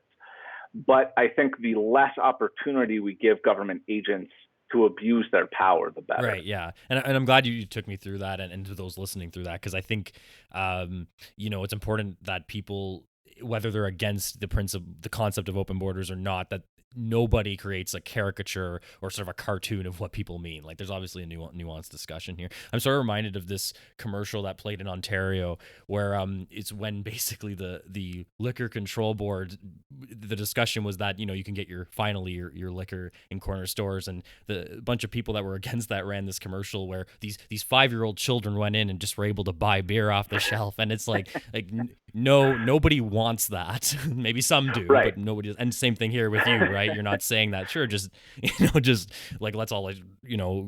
But I think the less opportunity we give government agents to abuse their power, the better. Right, yeah. And I'm glad you took me through that and to those listening through that, because I think, it's important that people, whether they're against the concept of open borders or not, that nobody creates a caricature or sort of a cartoon of what people mean. Like, there's obviously a nuanced discussion here. I'm sort of reminded of this commercial that played in Ontario where it's when basically the liquor control board, the discussion was that, you can get your liquor in corner stores, and a bunch of people that were against that ran this commercial where these 5-year-old children went in and just were able to buy beer off the shelf. And it's like No, nobody wants that. Maybe some do, Right. but nobody does. And same thing here with you, right? You're not saying that. Sure, just just like let's all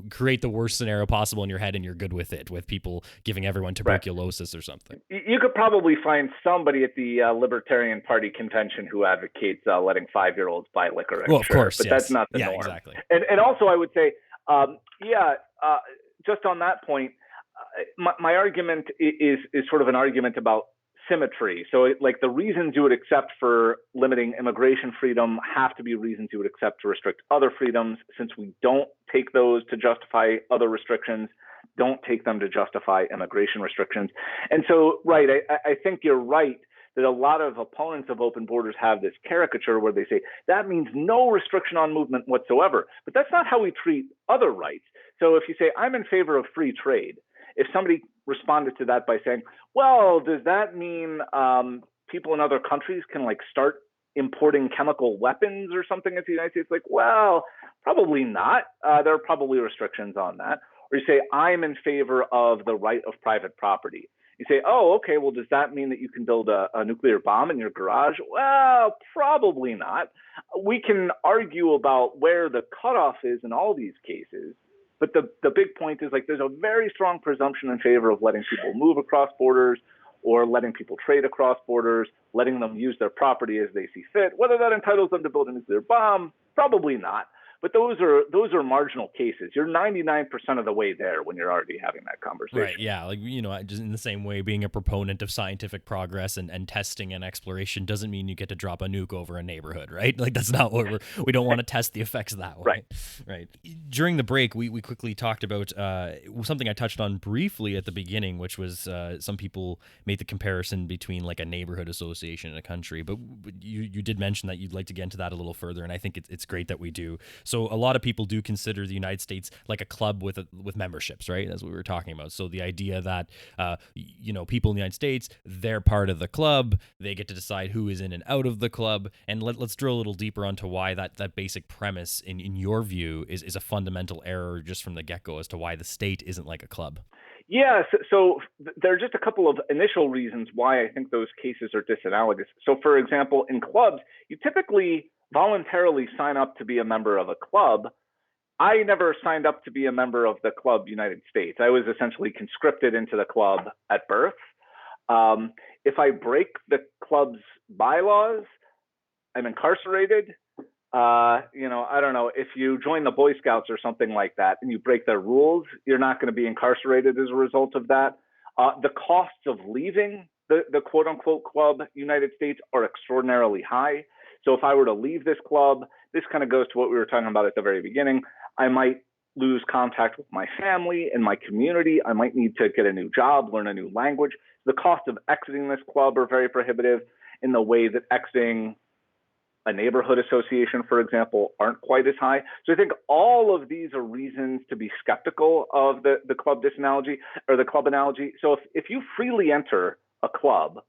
create the worst scenario possible in your head, and you're good with it. With people giving everyone tuberculosis or something. You could probably find somebody at the Libertarian Party convention who advocates letting 5-year-olds buy liquor. Well, of course, but yes. that's not the norm. Exactly. And also, I would say, just on that point, my argument is sort of an argument about symmetry. So like the reasons you would accept for limiting immigration freedom have to be reasons you would accept to restrict other freedoms. Since we don't take those to justify other restrictions, don't take them to justify immigration restrictions. And so, right, I think you're right that a lot of opponents of open borders have this caricature where they say that means no restriction on movement whatsoever. But that's not how we treat other rights. So if you say, I'm in favor of free trade, if somebody responded to that by saying, well, does that mean people in other countries can like start importing chemical weapons or something into the United States? Like, well, probably not. There are probably restrictions on that. Or you say, I'm in favor of the right of private property. You say, oh, okay, well, does that mean that you can build a nuclear bomb in your garage? Well, probably not. We can argue about where the cutoff is in all these cases. But the big point is like there's a very strong presumption in favor of letting people move across borders or letting people trade across borders, letting them use their property as they see fit. Whether that entitles them to build a nuclear bomb, probably not. But those are marginal cases. You're 99% of the way there when you're already having that conversation. Right, yeah. Like, just in the same way, being a proponent of scientific progress and testing and exploration doesn't mean you get to drop a nuke over a neighborhood, right? Like, that's not what we don't want to test the effects that way. Right. During the break, we quickly talked about something I touched on briefly at the beginning, which was some people made the comparison between like a neighborhood association in a country. But you did mention that you'd like to get into that a little further, and I think it's great that we do. So a lot of people do consider the United States like a club with memberships, right? As we were talking about. So the idea that, people in the United States, they're part of the club, they get to decide who is in and out of the club. And let's drill a little deeper onto why that basic premise, in your view, is a fundamental error just from the get-go as to why the state isn't like a club. Yeah, so there are just a couple of initial reasons why I think those cases are disanalogous. So for example, in clubs, you typically voluntarily sign up to be a member of a club. I never signed up to be a member of the club United States. I was essentially conscripted into the club at birth. If I break the club's bylaws, I'm incarcerated. I don't know, if you join the Boy Scouts or something like that and you break their rules, you're not going to be incarcerated as a result of that. The costs of leaving the quote unquote club United States are extraordinarily high. So if I were to leave this club, this kind of goes to what we were talking about at the very beginning. I might lose contact with my family and my community. I might need to get a new job, learn a new language. The cost of exiting this club are very prohibitive in the way that exiting a neighborhood association, for example, aren't quite as high. So I think all of these are reasons to be skeptical of the club disanalogy or the club analogy. So if you freely enter a club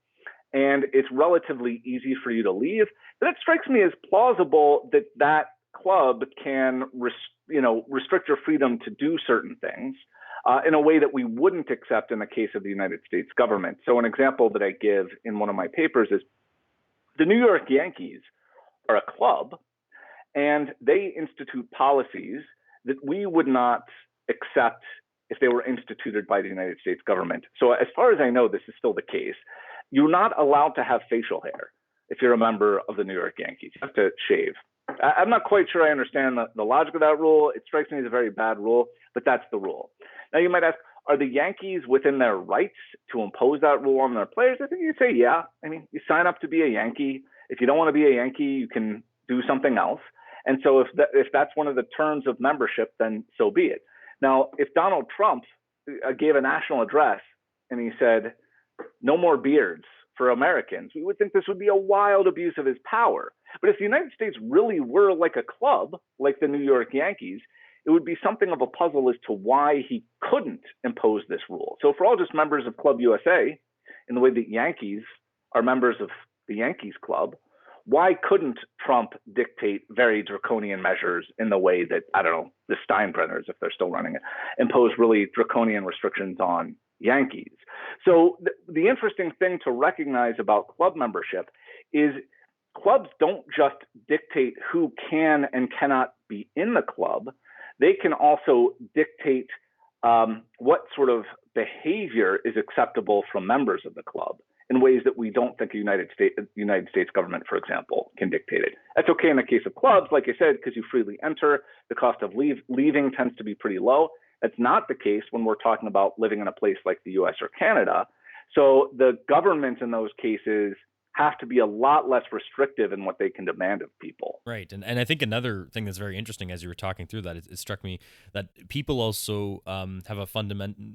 and it's relatively easy for you to leave, then it strikes me as plausible that club can restrict your freedom to do certain things in a way that we wouldn't accept in the case of the United States government. So an example that I give in one of my papers is the New York Yankees are a club, and they institute policies that we would not accept if they were instituted by the United States government. So as far as I know, this is still the case. You're not allowed to have facial hair if you're a member of the New York Yankees. You have to shave. I'm not quite sure I understand the logic of that rule. It strikes me as a very bad rule, but that's the rule. Now you might ask, are the Yankees within their rights to impose that rule on their players? I think you'd say, yeah. I mean, you sign up to be a Yankee. If you don't want to be a Yankee, you can do something else. And so if that's one of the terms of membership, then so be it. Now, if Donald Trump gave a national address and he said, no more beards for Americans, we would think this would be a wild abuse of his power. But if the United States really were like a club, like the New York Yankees, it would be something of a puzzle as to why he couldn't impose this rule. So if we're all just members of Club USA, in the way that Yankees are members of the Yankees Club, why couldn't Trump dictate very draconian measures in the way that, I don't know, the Steinbrenners, if they're still running it, impose really draconian restrictions on Yankees. So the interesting thing to recognize about club membership is clubs don't just dictate who can and cannot be in the club. They can also dictate what sort of behavior is acceptable from members of the club in ways that we don't think the United States government, for example, can dictate it. That's okay in the case of clubs, like I said, because you freely enter. The cost of leaving tends to be pretty low. That's not the case when we're talking about living in a place like the US or Canada. So the governments in those cases have to be a lot less restrictive in what they can demand of people. Right. And I think another thing that's very interesting as you were talking through that, it struck me that people also have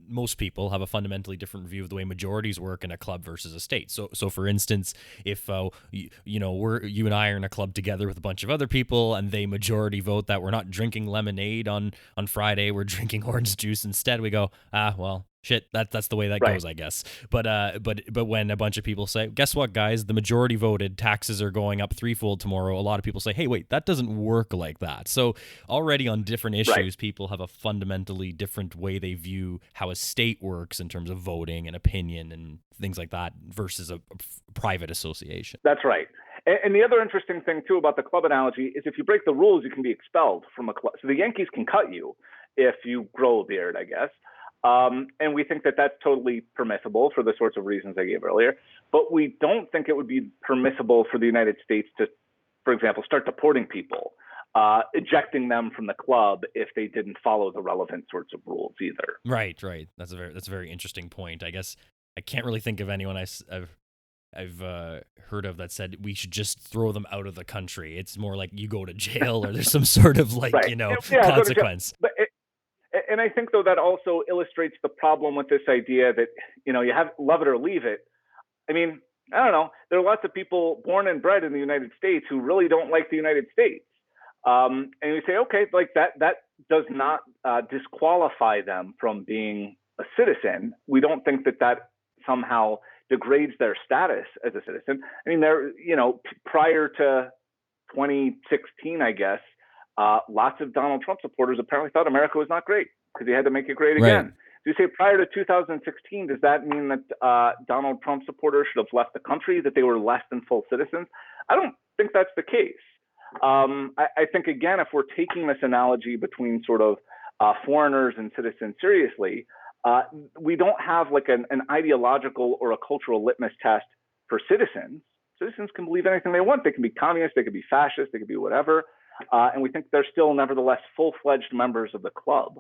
most people have a fundamentally different view of the way majorities work in a club versus a state. So for instance, if you and I are in a club together with a bunch of other people and they majority vote that we're not drinking lemonade on Friday, we're drinking orange juice instead, we go, well, shit, that's the way that goes, I guess. But when a bunch of people say, guess what, guys, the majority voted, taxes are going up threefold tomorrow, a lot of people say, hey, wait, that doesn't work like that. So already on different issues, people have a fundamentally different way they view how a state works in terms of voting and opinion and things like that versus a private association. That's right. And the other interesting thing, too, about the club analogy is if you break the rules, you can be expelled from a club. So the Yankees can cut you if you grow a beard, I guess. And we think that that's totally permissible for the sorts of reasons I gave earlier. But we don't think it would be permissible for the United States to, for example, start deporting people, ejecting them from the club if they didn't follow the relevant sorts of rules either. Right. That's a very interesting point. I guess I can't really think of anyone I've heard of that said we should just throw them out of the country. It's more like you go to jail or there's some sort of consequence. And I think, though, that also illustrates the problem with this idea that, you have love it or leave it. I mean, I don't know. There are lots of people born and bred in the United States who really don't like the United States. And you say, okay, like that does not disqualify them from being a citizen. We don't think that somehow degrades their status as a citizen. I mean, prior to 2016, I guess, lots of Donald Trump supporters apparently thought America was not great because he had to make it great again. Right. So you say prior to 2016, does that mean that Donald Trump supporters should have left the country, that they were less than full citizens? I don't think that's the case. I think, again, if we're taking this analogy between sort of foreigners and citizens seriously, we don't have like an ideological or a cultural litmus test for citizens. Citizens can believe anything they want. They can be communist, they could be fascist, they could be whatever. And we think they're still nevertheless full-fledged members of the club,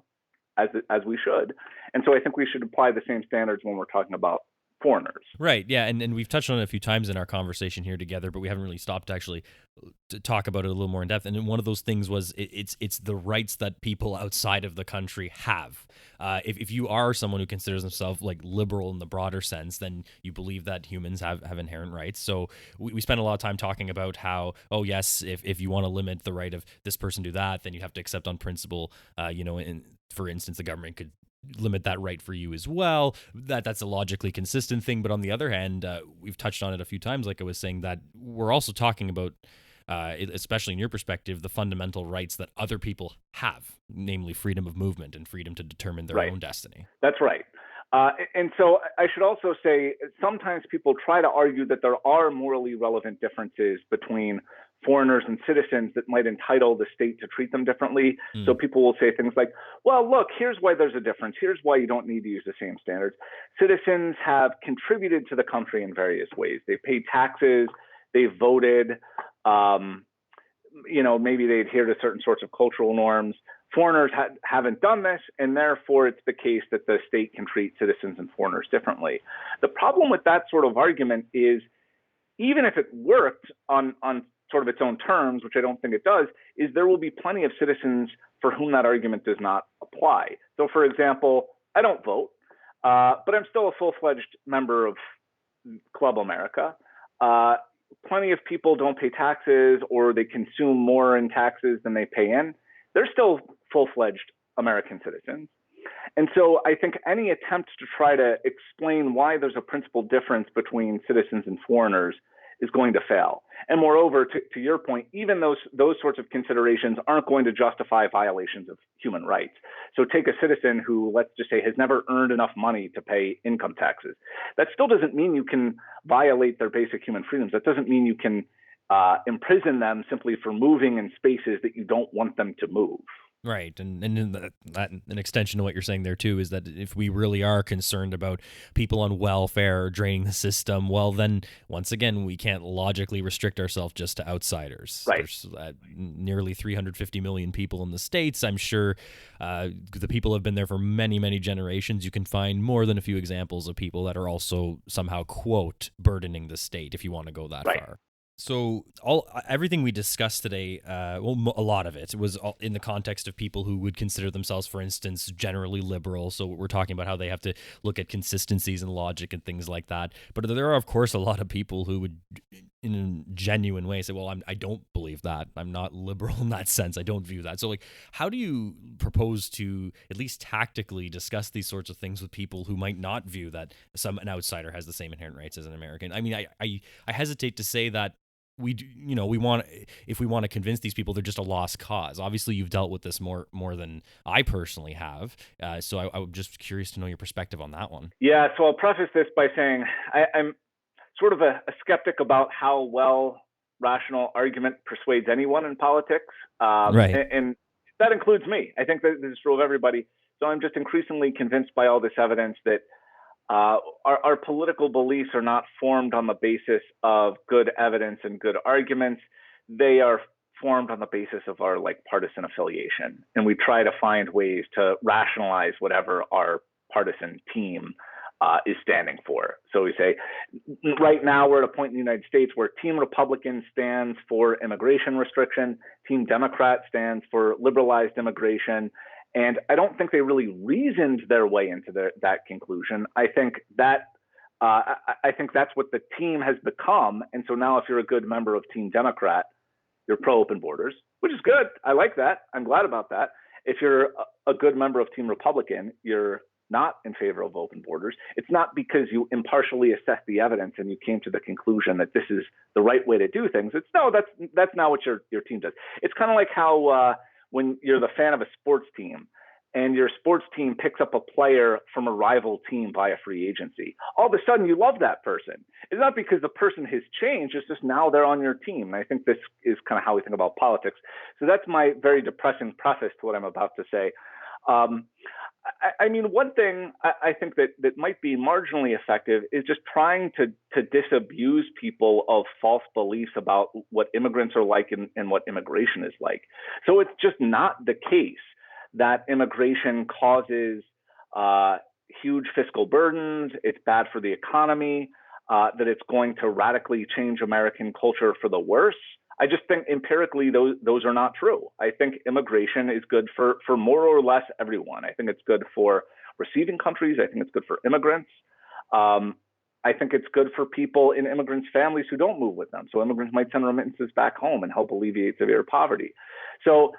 as we should. And so I think we should apply the same standards when we're talking about foreigners. Right, yeah, and we've touched on it a few times in our conversation here together, but we haven't really stopped actually to talk about it a little more in depth. And one of those things was it's the rights that people outside of the country have. If you are someone who considers themselves like liberal in the broader sense, then you believe that humans have inherent rights. So we spent a lot of time talking about how, oh yes, if you want to limit the right of this person to do that, then you have to accept on principle, for instance, the government could limit that right for you as well. That's a logically consistent thing. But on the other hand, we've touched on it a few times, like I was saying, that we're also talking about, especially in your perspective, the fundamental rights that other people have, namely freedom of movement and freedom to determine their own destiny. That's right. And so I should also say, sometimes people try to argue that there are morally relevant differences between foreigners and citizens that might entitle the state to treat them differently. So people will say things like, well, look, here's why there's a difference. Here's why you don't need to use the same standards. Citizens have contributed to the country in various ways. They paid taxes, they voted, maybe they adhere to certain sorts of cultural norms. Foreigners haven't done this, and therefore it's the case that the state can treat citizens and foreigners differently. The problem with that sort of argument is, even if it worked on sort of its own terms, which I don't think it does, is there will be plenty of citizens for whom that argument does not apply. So, for example, I don't vote, but I'm still a full-fledged member of Club America. Plenty of people don't pay taxes, or they consume more in taxes than they pay in. They're still full-fledged American citizens. And so I think any attempt to try to explain why there's a principal difference between citizens and foreigners is going to fail. And moreover, to your point, even those sorts of considerations aren't going to justify violations of human rights. So take a citizen who, let's just say, has never earned enough money to pay income taxes. That still doesn't mean you can violate their basic human freedoms. That doesn't mean you can imprison them simply for moving in spaces that you don't want them to move. Right. And an extension of what you're saying there, too, is that if we really are concerned about people on welfare draining the system, well, then once again, we can't logically restrict ourselves just to outsiders. Right. There's nearly 350 million people in the States. I'm sure the people have been there for many, many generations. You can find more than a few examples of people that are also somehow, quote, burdening the state, if you want to go that far. So everything we discussed today, a lot of it was in the context of people who would consider themselves, for instance, generally liberal. So we're talking about how they have to look at consistencies and logic and things like that. But there are, of course, a lot of people who would, in a genuine way, say, well, I don't believe that. I'm not liberal in that sense. I don't view that. So, like, how do you propose to at least tactically discuss these sorts of things with people who might not view that an outsider has the same inherent rights as an American? I mean, I hesitate to say that if we want to convince these people they're just a lost cause. Obviously, you've dealt with this more than I personally have. So I'm just curious to know your perspective on that one. Yeah. So I'll preface this by saying I'm sort of a skeptic about how well rational argument persuades anyone in politics. Right. And that includes me. I think that this is true of everybody. So I'm just increasingly convinced by all this evidence that our political beliefs are not formed on the basis of good evidence and good arguments. They are formed on the basis of our partisan affiliation. And we try to find ways to rationalize whatever our partisan team is standing for. So we say, right now we're at a point in the United States where Team Republican stands for immigration restriction, Team Democrat stands for liberalized immigration. And I don't think they really reasoned their way into that conclusion. I think that's what the team has become. And so now if you're a good member of Team Democrat, you're pro-open borders, which is good. I like that. I'm glad about that. If you're a good member of Team Republican, you're not in favor of open borders. It's not because you impartially assessed the evidence and you came to the conclusion that this is the right way to do things. That's not what your team does. It's kind of like how when you're the fan of a sports team and your sports team picks up a player from a rival team via free agency, all of a sudden you love that person. It's not because the person has changed, it's just now they're on your team. And I think this is kind of how we think about politics. So that's my very depressing preface to what I'm about to say. I mean, one thing I think that might be marginally effective is just trying to disabuse people of false beliefs about what immigrants are like and what immigration is like. So it's just not the case that immigration causes huge fiscal burdens, it's bad for the economy, that it's going to radically change American culture for the worse. I just think empirically those are not true. I think immigration is good for more or less everyone. I think it's good for receiving countries. I think it's good for immigrants. I think it's good for people in immigrants' families who don't move with them. So immigrants might send remittances back home and help alleviate severe poverty. So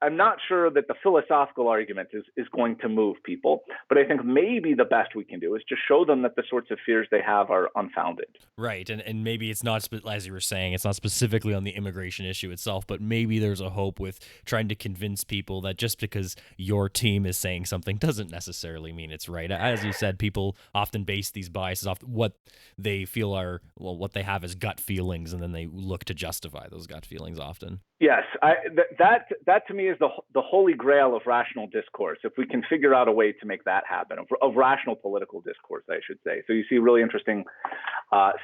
I'm not sure that the philosophical argument is going to move people, but I think maybe the best we can do is just show them that the sorts of fears they have are unfounded. Right, and maybe it's not, as you were saying, it's not specifically on the immigration issue itself, but maybe there's a hope with trying to convince people that just because your team is saying something doesn't necessarily mean it's right. As you said, people often base these biases off what they feel are, what they have as gut feelings, and then they look to justify those gut feelings often. Yes, that to me is the holy grail of rational discourse. If we can figure out a way to make that happen, of rational political discourse, I should say. So you see really interesting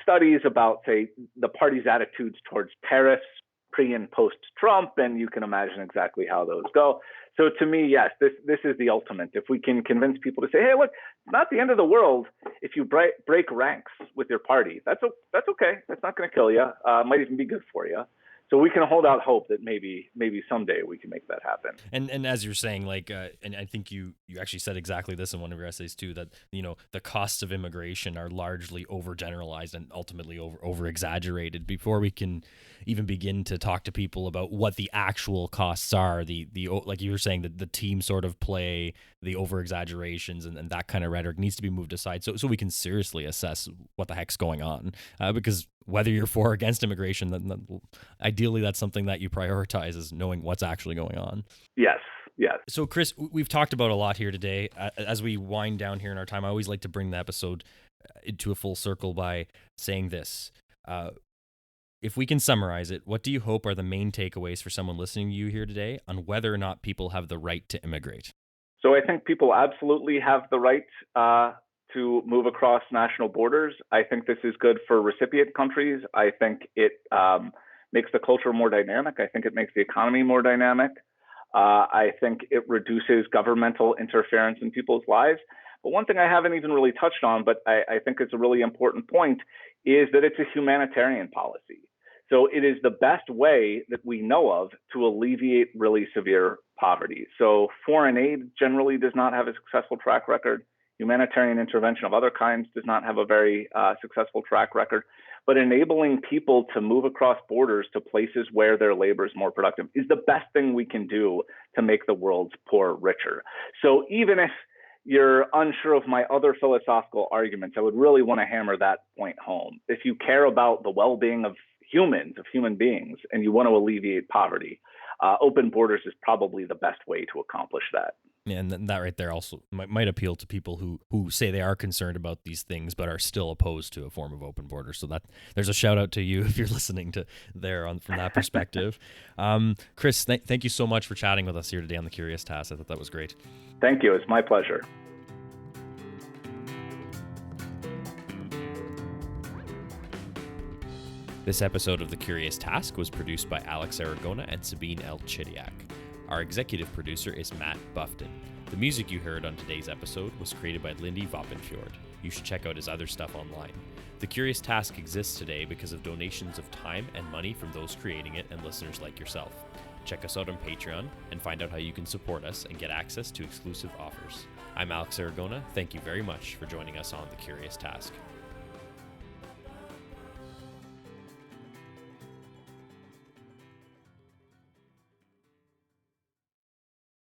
studies about, say, the party's attitudes towards tariffs pre and post Trump, and you can imagine exactly how those go. So to me, yes, this is the ultimate. If we can convince people to say, hey, look, it's not the end of the world if you break ranks with your party. That's okay. That's not going to kill you. It might even be good for you. So we can hold out hope that maybe someday we can make that happen. And as you're saying, like, and I think you actually said exactly this in one of your essays too, that, you know, the costs of immigration are largely overgeneralized and ultimately over exaggerated before we can even begin to talk to people about what the actual costs are. The like you were saying, the team sort of play, the over exaggerations and that kind of rhetoric needs to be moved aside so we can seriously assess what the heck's going on. Because whether you're for or against immigration, then ideally that's something that you prioritize, is knowing what's actually going on. Yes. Yes. So, Chris, we've talked about a lot here today. As we wind down here in our time, I always like to bring the episode into a full circle by saying this. If we can summarize it, what do you hope are the main takeaways for someone listening to you here today on whether or not people have the right to immigrate? So I think people absolutely have the right to move across national borders. I think this is good for recipient countries. I think it makes the culture more dynamic. I think it makes the economy more dynamic. I think it reduces governmental interference in people's lives. But one thing I haven't even really touched on, but I think it's a really important point, is that it's a humanitarian policy. So it is the best way that we know of to alleviate really severe poverty. So foreign aid generally does not have a successful track record. Humanitarian intervention of other kinds does not have a very successful track record. But enabling people to move across borders to places where their labor is more productive is the best thing we can do to make the world's poor richer. So even if you're unsure of my other philosophical arguments, I would really want to hammer that point home. If you care about the well-being of human beings, and you want to alleviate poverty, open borders is probably the best way to accomplish that. Yeah, and that right there also might appeal to people who say they are concerned about these things but are still opposed to a form of open borders. So that there's a shout out to you if you're listening to there from that perspective. Chris, thank you so much for chatting with us here today on The Curious Task. I thought that was great. Thank you. It's my pleasure. This episode of The Curious Task was produced by Alex Aragona and Sabine L. Chidiak. Our executive producer is Matt Buffton. The music you heard on today's episode was created by Lindy Voppenfjord. You should check out his other stuff online. The Curious Task exists today because of donations of time and money from those creating it and listeners like yourself. Check us out on Patreon and find out how you can support us and get access to exclusive offers. I'm Alex Aragona. Thank you very much for joining us on The Curious Task.